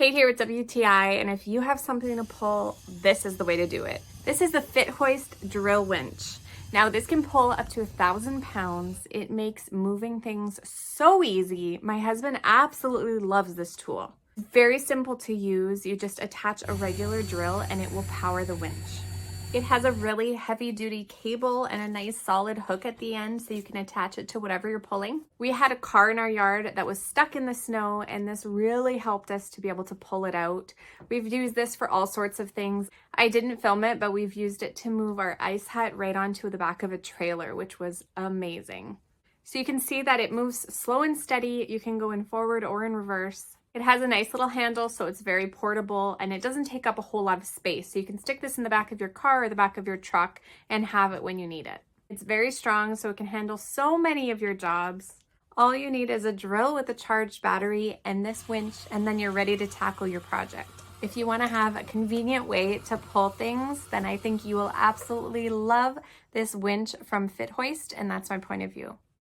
Kate here with WTI, and if you have something to pull, this is the way to do it. This is the FITHOIST drill winch. Now this can pull up to 1,000 pounds. It makes moving things so easy. My husband absolutely loves this tool. Very simple to use. You just attach a regular drill and it will power the winch. It has a really heavy duty cable and a nice solid hook at the end so you can attach it to whatever you're pulling. We had a car in our yard that was stuck in the snow and this really helped us to be able to pull it out. We've used this for all sorts of things. I didn't film it, but we've used it to move our ice hut right onto the back of a trailer, which was amazing. So you can see that it moves slow and steady. You can go in forward or in reverse. It has a nice little handle, so it's very portable and it doesn't take up a whole lot of space. So you can stick this in the back of your car or the back of your truck and have it when you need it. It's very strong, so it can handle so many of your jobs. All you need is a drill with a charged battery and this winch, and then you're ready to tackle your project. If you want to have a convenient way to pull things, then I think you will absolutely love this winch from FITHOIST, and that's my point of view.